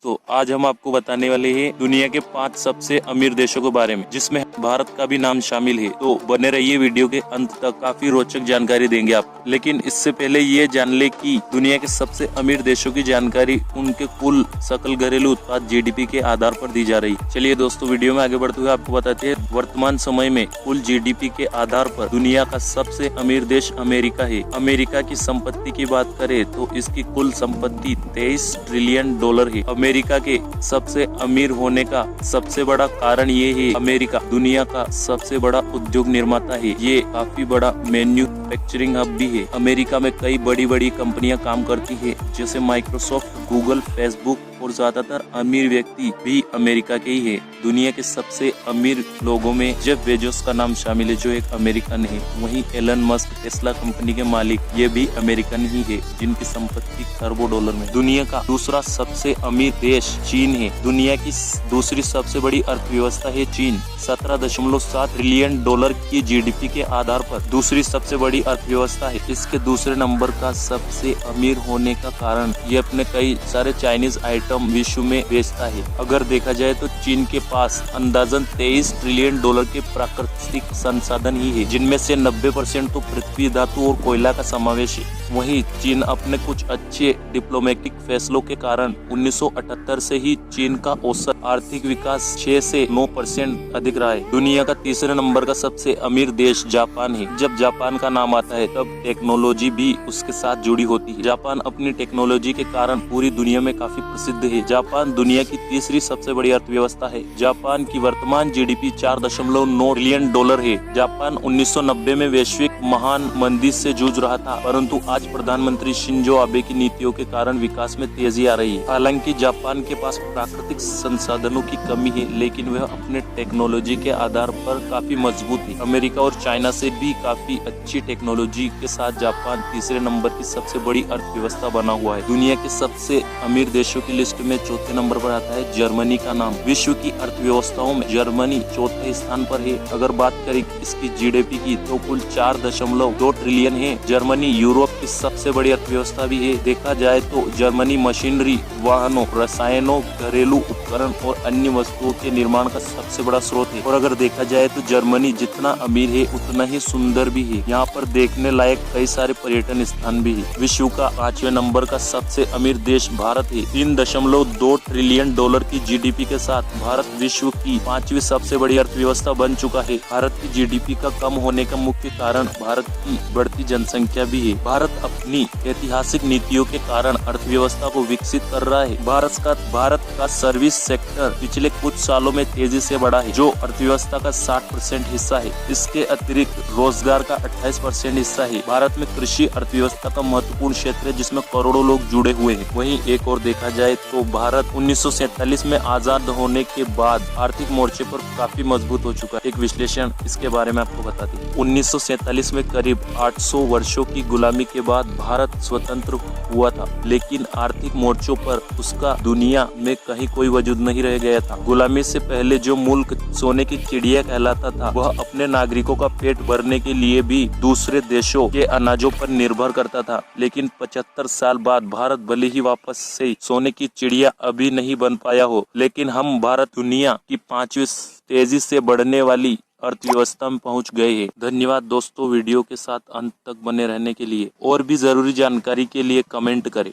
तो आज हम आपको बताने वाले हैं दुनिया के 5 सबसे अमीर देशों के बारे में, जिसमें भारत का भी नाम शामिल है। तो बने रहिए वीडियो के अंत तक, काफी रोचक जानकारी देंगे आपको। लेकिन इससे पहले ये जान ले कि दुनिया के सबसे अमीर देशों की जानकारी उनके कुल सकल घरेलू उत्पाद जीडीपी के आधार पर दी जा रही। चलिए दोस्तों, वीडियो में आगे बढ़ते हुए आपको बताते हैं वर्तमान समय में कुल जीडीपी के आधार पर दुनिया का सबसे अमीर देश अमेरिका है। अमेरिका की संपत्ति की बात करें तो इसकी कुल संपत्ति 23 ट्रिलियन डॉलर है। अमेरिका के सबसे अमीर होने का सबसे बड़ा कारण ये है, अमेरिका दुनिया का सबसे बड़ा उद्योग निर्माता है। ये काफी बड़ा मैन्युफैक्चरिंग हब भी है। अमेरिका में कई बड़ी बड़ी कंपनियां काम करती है, जैसे माइक्रोसॉफ्ट, गूगल, फेसबुक, और ज्यादातर अमीर व्यक्ति भी अमेरिका के ही है। दुनिया के सबसे अमीर लोगों में जेफ बेजोस का नाम शामिल है, जो एक अमेरिकन है। वहीं एलन मस्क, टेस्ला कंपनी के मालिक, ये भी अमेरिकन ही है, जिनकी संपत्ति खरबों डॉलर में। दुनिया का दूसरा सबसे अमीर देश चीन है। दुनिया की दूसरी सबसे बड़ी अर्थव्यवस्था है चीन। 17.7 ट्रिलियन डॉलर की जीडीपी के आधार पर दूसरी सबसे बड़ी अर्थव्यवस्था है। इसके दूसरे नंबर का सबसे अमीर होने का कारण ये अपने कई सारे चाइनीज आइटम विश्व में बेचता है। अगर देखा जाए तो चीन के पास अंदाजन 23 ट्रिलियन डॉलर के प्राकृतिक संसाधन ही है, जिनमें से 90% तो पृथ्वी धातु और कोयला का समावेश है। वहीं चीन अपने कुछ अच्छे डिप्लोमेटिक फैसलों के कारण 1978 से ही चीन का औसत आर्थिक विकास 6 से 9% अधिक रहा है। दुनिया का तीसरे नंबर का सबसे अमीर देश जापान है। जब जापान का नाम आता है तब टेक्नोलॉजी भी उसके साथ जुड़ी होती है। जापान अपनी टेक्नोलॉजी के कारण पूरी दुनिया में काफी प्रसिद्ध है। जापान दुनिया की तीसरी सबसे बड़ी अर्थव्यवस्था है। जापान की वर्तमान जीडीपी 4.9 ट्रिलियन डॉलर है। जापान 1990 में वैश्विक महान मंदी से जूझ रहा था, परंतु आज प्रधानमंत्री शिंजो आबे की नीतियों के कारण विकास में तेजी आ रही है। हालांकि जापान के पास प्राकृतिक संसाधनों की कमी है, लेकिन वह अपने टेक्नोलॉजी के आधार पर काफी मजबूत है। अमेरिका और चाइना से भी काफी अच्छी टेक्नोलॉजी के साथ जापान तीसरे नंबर की सबसे बड़ी अर्थव्यवस्था बना हुआ है। दुनिया के सबसे अमीर देशों की लिस्ट में चौथे नंबर पर आता है जर्मनी का नाम। विश्व की अर्थव्यवस्थाओं में जर्मनी चौथे स्थान पर है। अगर बात करें इसकी जीडीपी की तो कुल 4.2 ट्रिलियन है। जर्मनी यूरोप की सबसे बड़ी अर्थव्यवस्था भी है। देखा जाए तो जर्मनी मशीनरी, वाहनों, रसायनों, घरेलू उपकरण और अन्य वस्तुओं के निर्माण का सबसे बड़ा स्रोत है। और अगर देखा जाए तो जर्मनी जितना अमीर है उतना ही सुंदर भी है। यहाँ पर देखने लायक कई सारे पर्यटन स्थान भी है। विश्व का 5वें नंबर का सबसे अमीर देश भारत है। 3.2 ट्रिलियन डॉलर की जीडीपी के साथ भारत विश्व की 5वीं सबसे बड़ी अर्थव्यवस्था बन चुका है। भारत की जीडीपी का कम होने का मुख्य कारण भारत की बढ़ती जनसंख्या भी है। भारत अपनी ऐतिहासिक नीतियों के कारण अर्थव्यवस्था को विकसित कर रहा है। भारत का सर्विस सेक्टर पिछले कुछ सालों में तेजी से बढ़ा है, जो अर्थव्यवस्था का 60% हिस्सा है। इसके अतिरिक्त रोजगार का 28% हिस्सा है। भारत में कृषि अर्थव्यवस्था का महत्वपूर्ण क्षेत्र है, जिसमें करोड़ों लोग जुड़े हुए हैं। वहीं एक और देखा जाए तो भारत 1947 में आजाद होने के बाद आर्थिक मोर्चे पर काफी मजबूत हो चुका है। एक विश्लेषण इसके बारे में आपको बताते हैं। 1947 में करीब 800 वर्षों की गुलामी के बाद भारत स्वतंत्र हुआ था, लेकिन आर्थिक मोर्चों पर उसका दुनिया में कहीं कोई वजूद नहीं रह गया था। गुलामी से पहले जो मुल्क सोने की चिड़िया कहलाता था, वह अपने नागरिकों का पेट भरने के लिए भी दूसरे देशों के अनाजों पर निर्भर करता था। लेकिन 75 साल बाद भारत भले ही वापस से सोने की चिड़िया अभी नहीं बन पाया हो, लेकिन हम भारत दुनिया की 5वीं तेजी से बढ़ने वाली अर्थव्यवस्था में पहुंच गए हैं। धन्यवाद दोस्तों, वीडियो के साथ अंत तक बने रहने के लिए। और भी जरूरी जानकारी के लिए कमेंट करें।